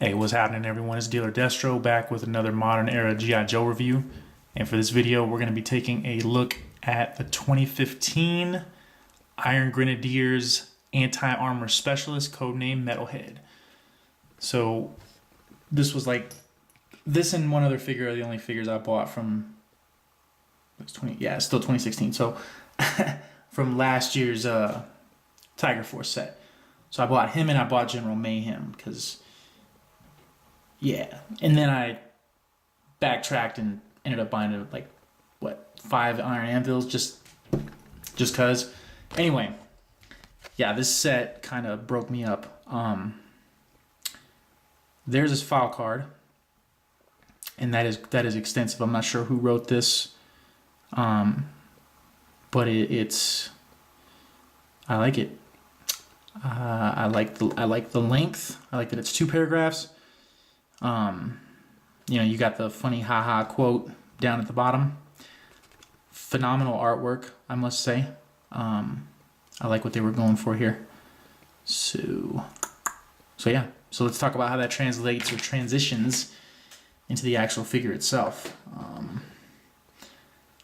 Hey, what's happening everyone? It's Dealer Destro back with another modern era G.I. Joe review. And for this video, we're going to be taking a look at the 2015 Iron Grenadiers Anti-Armor Specialist, codename Metalhead. So this was like, this and one other figure are the only figures I bought from, it's still 2016. So from last year's Tiger Force set. So I bought him and I bought General Mayhem because... yeah, and then I backtracked and ended up buying like, what, 5 Iron Anvils just cause. Anyway, yeah, this set kind of broke me up. There's his file card, and that is extensive. I'm not sure who wrote this, but it's I like it. I like the length. I like that it's 2 paragraphs. You got the funny haha quote down at the bottom. Phenomenal artwork, I must say. I like what they were going for here. So yeah. So let's talk about how that translates or transitions into the actual figure itself.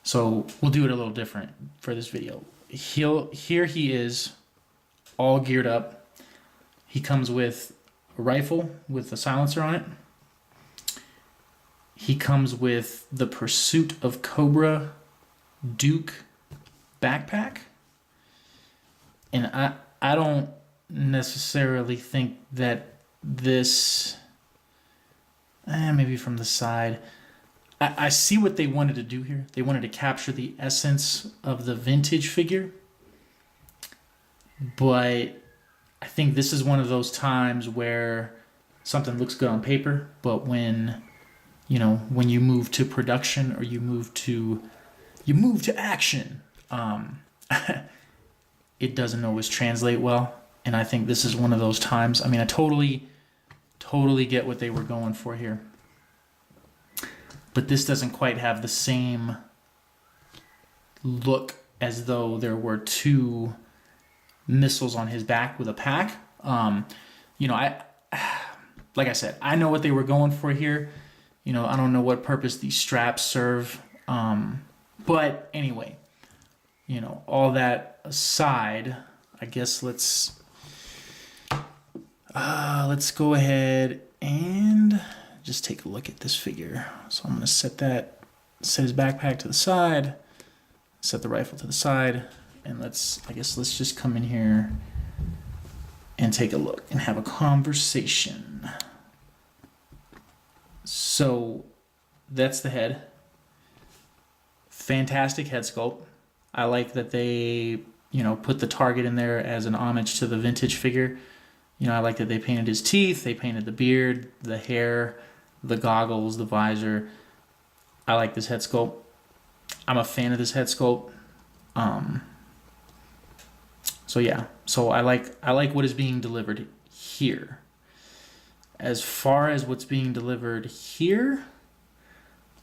So we'll do it a little different for this video. Here he is, all geared up. He comes with a rifle with a silencer on it. He comes with the Pursuit of Cobra Duke backpack. And I don't necessarily think that this, maybe from the side, I see what they wanted to do here. They wanted to capture the essence of the vintage figure. But I think this is one of those times where something looks good on paper, but when you move to production or you move to action, it doesn't always translate well. And I think this is one of those times. I mean, I totally get what they were going for here. But this doesn't quite have the same look as though there were 2 missiles on his back with a pack. Like I said, I know what they were going for here. I don't know what purpose these straps serve. But anyway, all that aside, I guess let's go ahead and just take a look at this figure. So I'm going to set his backpack to the side, set the rifle to the side, and let's just come in here and take a look and have a conversation. So that's the head. Fantastic head sculpt. I like that they, put the target in there as an homage to the vintage figure. I like that they painted his teeth, they painted the beard, the hair, the goggles, the visor. I like this head sculpt. I'm a fan of this head sculpt. So yeah, so I like what is being delivered here. As far as what's being delivered here,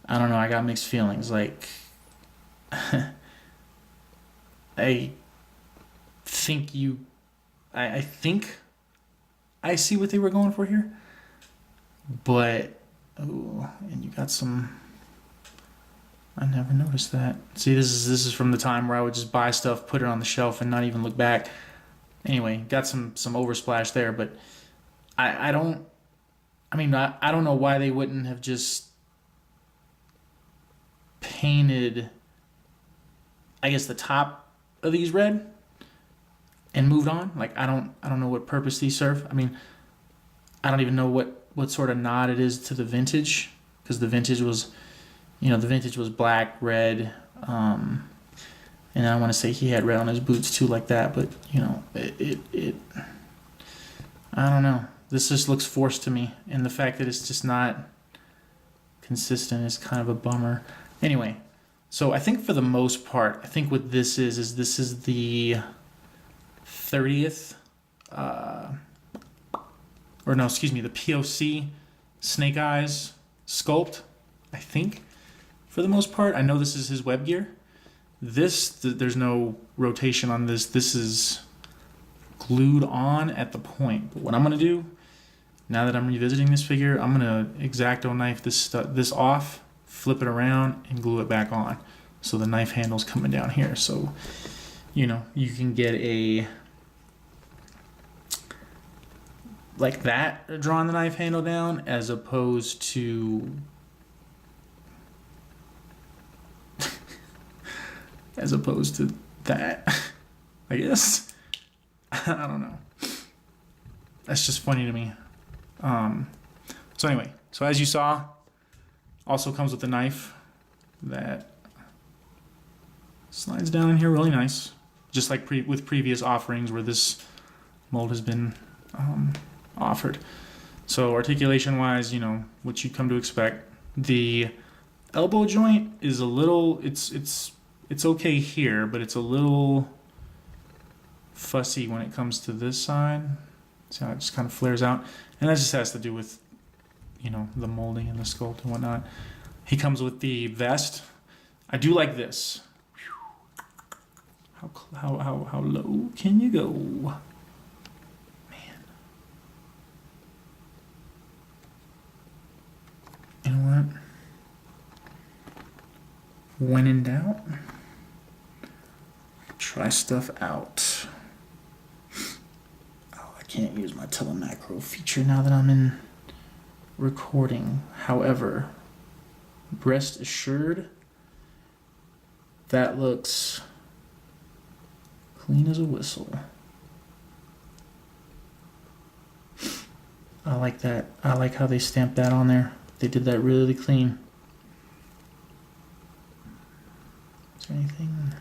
I don't know, I got mixed feelings. Like, I think I see what they were going for here. But, and you got some, I never noticed that. See, this is from the time where I would just buy stuff, put it on the shelf, and not even look back. Anyway, got some oversplash there, but I don't know why they wouldn't have just painted, I guess, the top of these red and moved on. Like, I don't know what purpose these serve. I mean, I don't even know what sort of nod it is to the vintage, because the vintage was, black, red, and I want to say he had red on his boots too, like that. But I don't know. This just looks forced to me, and the fact that it's just not consistent is kind of a bummer. Anyway, so I think for the most part, I think what this is this is the 30th, the POC Snake Eyes sculpt, I think, for the most part. I know this is his web gear. There's no rotation on this. This is glued on at the point. But what I'm going to do now that I'm revisiting this figure, I'm gonna X-Acto knife this off, flip it around, and glue it back on. So the knife handle's coming down here. So, you know, you can get a, like that, drawing the knife handle down, as opposed to, as opposed to that, I guess. I don't know. That's just funny to me. So anyway, so as you saw, also comes with a knife that slides down in here really nice, just like with previous offerings where this mold has been offered. So articulation wise, you know, what you come to expect. The elbow joint is a little, it's okay here, but it's a little fussy when it comes to this side. See how it just kind of flares out, and that just has to do with, you know, the molding and the sculpt and whatnot. He comes with the vest. I do like this. How low can you go, man? You know what? When in doubt, try stuff out. Oh, I can't use my telemacro feature now that I'm in recording. However, rest assured, that looks clean as a whistle. I like that. I like how they stamped that on there. They did that really clean. Is there anything?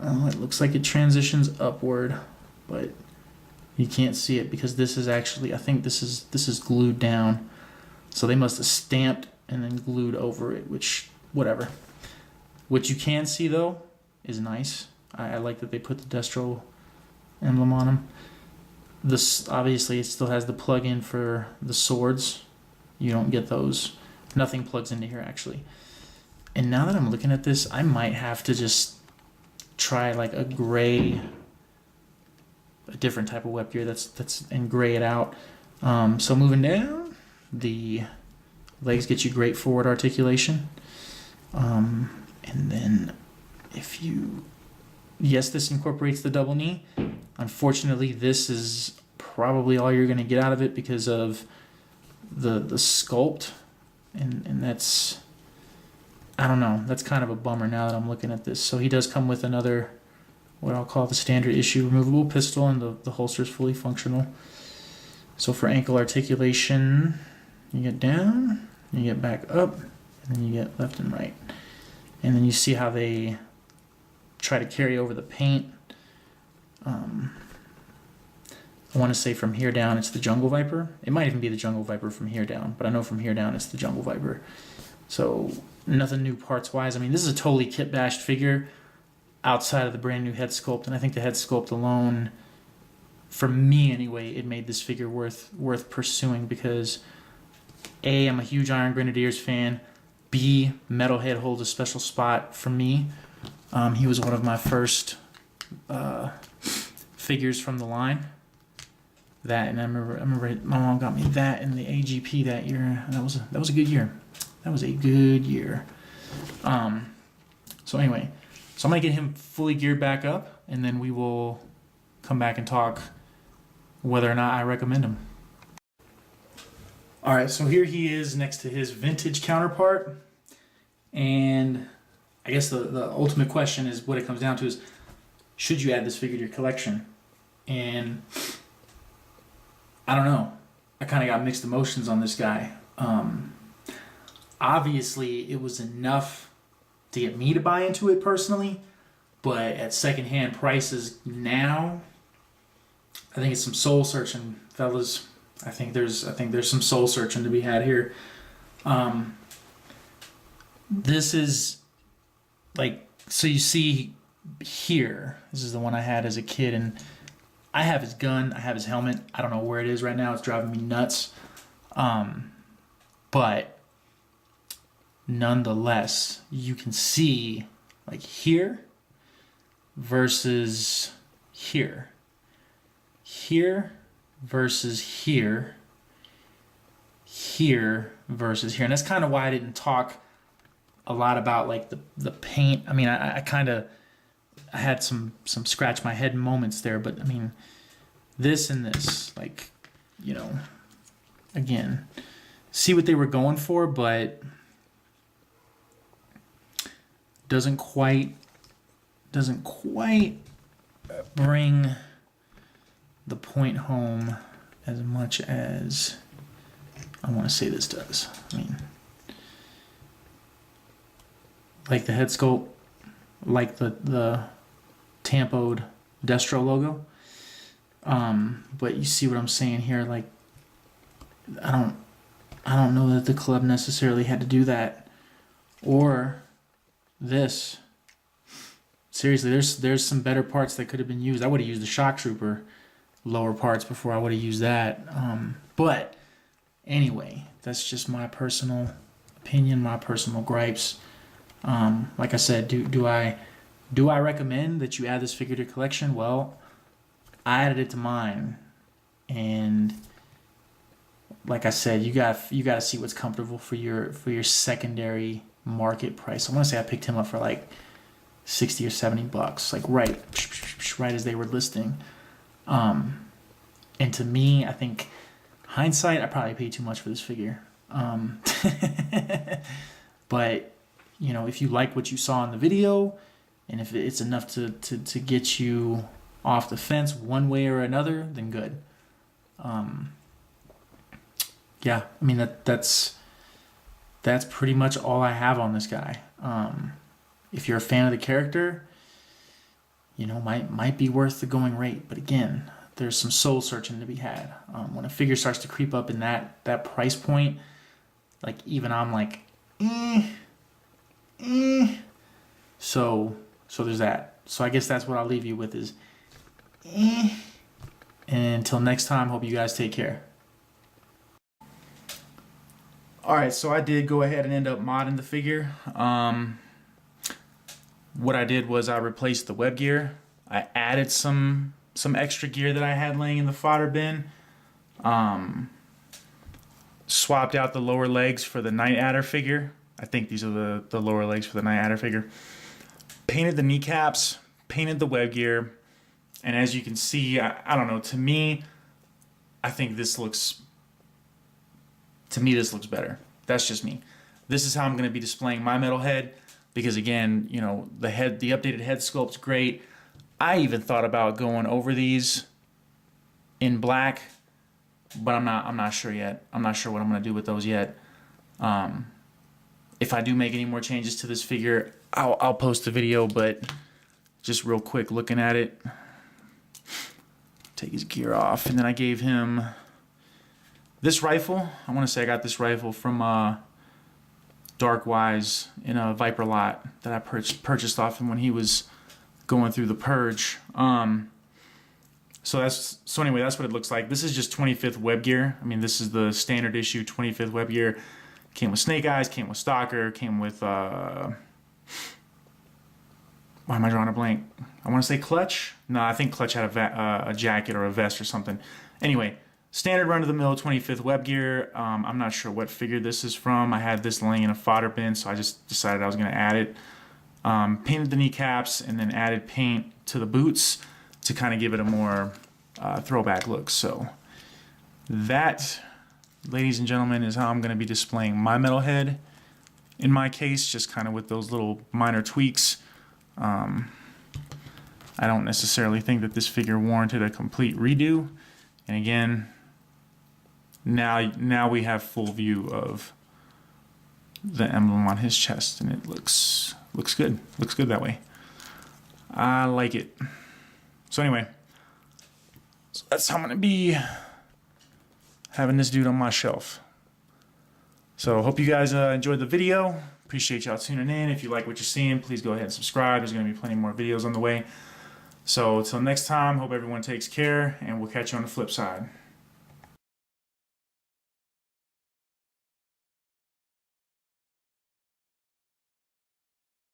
Oh, it looks like it transitions upward, but you can't see it because this is actually, I think this is glued down. So they must have stamped and then glued over it, which, whatever. What you can see though is nice. I like that they put the Destro emblem on them. This, obviously, it still has the plug-in for the swords. You don't get those. Nothing plugs into here actually. And now that I'm looking at this, I might have to just try like a gray, a different type of web gear that's and gray it out. So moving down, the legs get you great forward articulation. And then if you, yes, this incorporates the double knee. Unfortunately, this is probably all you're going to get out of it because of the sculpt, and that's, I don't know, that's kind of a bummer now that I'm looking at this. So he does come with another, what I'll call the standard issue removable pistol, and the holster is fully functional. So for ankle articulation, you get down, you get back up, and then you get left and right. And then you see how they try to carry over the paint. I want to say from here down it's the Jungle Viper. It might even be the Jungle Viper from here down, but I know from here down it's the Jungle Viper. So nothing new parts wise. I mean, this is a totally kit bashed figure outside of the brand new head sculpt, and I think the head sculpt alone, for me anyway, it made this figure worth pursuing because A, I'm a huge Iron Grenadiers fan. B, Metalhead holds a special spot for me. He was one of my first figures from the line. That, and I remember my mom got me that in the AGP that year. And that was a good year. That was a good year. So anyway, so I'm gonna get him fully geared back up, and then we will come back and talk whether or not I recommend him. All right, so here he is next to his vintage counterpart, and I guess the ultimate question is, what it comes down to is, should you add this figure to your collection? And I don't know. I kind of got mixed emotions on this guy. Obviously, it was enough to get me to buy into it personally, but at secondhand prices now, I think it's some soul searching, fellas. I think there's some soul searching to be had here. This is like, so you see here, this is the one I had as a kid, and I have his gun, I have his helmet. I don't know where it is right now. It's driving me nuts. But nonetheless, you can see like here versus here. here versus here, here versus here. And that's kind of why I didn't talk a lot about like the paint. I mean, I kind of had some scratch my head moments there, but I mean, this and this, like, you know, again, see what they were going for, but doesn't quite bring the point home as much as I want to say this does. I mean, like the head sculpt, like the tampoed Destro logo. But you see what I'm saying here, like I don't know that the club necessarily had to do that, or this. Seriously, there's some better parts that could have been used. I would have used the Shock Trooper lower parts before I would have used that. But anyway, that's just my personal opinion, my personal gripes. Like I said, do I recommend that you add this figure to your collection? Well, I added it to mine, and like I said, you got to see what's comfortable for your secondary market price. I want to say I picked him up for like $60 or $70, like right as they were listing. And to me, I think hindsight, I probably paid too much for this figure. But you know, if you like what you saw in the video, and if it's enough to get you off the fence one way or another, then good. Yeah, I mean that's pretty much all I have on this guy. If you're a fan of the character, you know, might be worth the going rate. But again, there's some soul searching to be had. When a figure starts to creep up in that price point, like even I'm like, So there's that. So I guess that's what I'll leave you with is, And until next time, hope you guys take care. Alright, so I did go ahead and end up modding the figure. What I did was I replaced the web gear. I added some extra gear that I had laying in the fodder bin. Swapped out the lower legs for the Night Adder figure. I think these are the lower legs for the Night Adder figure. Painted the kneecaps, painted the web gear, and as you can see, I don't know, to me this looks better. That's just me. This is how I'm going to be displaying my metal head, because again, you know, the updated head sculpt's great. I even thought about going over these in black, but I'm not sure yet. I'm not sure what I'm going to do with those yet. If I do make any more changes to this figure, I'll post a video, but just real quick looking at it, take his gear off, and then I gave him this rifle. I want to say I got this rifle from Darkwise in a Viper lot that I purchased off him when he was going through the purge. So anyway, that's what it looks like. This is just 25th web gear. I mean, this is the standard issue 25th web gear. Came with Snake Eyes, came with Stalker, came with why am I drawing a blank? I want to say Clutch. No, I think Clutch had a jacket or a vest or something. Anyway, standard run-of-the-mill 25th web gear. I'm not sure what figure this is from. I had this laying in a fodder bin, so I just decided I was going to add it. Painted the kneecaps and then added paint to the boots to kind of give it a more throwback look. So that, ladies and gentlemen, is how I'm going to be displaying my metal head. In my case, just kind of with those little minor tweaks. I don't necessarily think that this figure warranted a complete redo. And again, now we have full view of the emblem on his chest, and it looks good. Looks good that way. I like it. So anyway, so that's how I'm gonna be having this dude on my shelf. So hope you guys enjoyed the video. Appreciate y'all tuning in. If you like what you're seeing, please go ahead and subscribe. There's gonna be plenty more videos on the way. So until next time, hope everyone takes care, and we'll catch you on the flip side.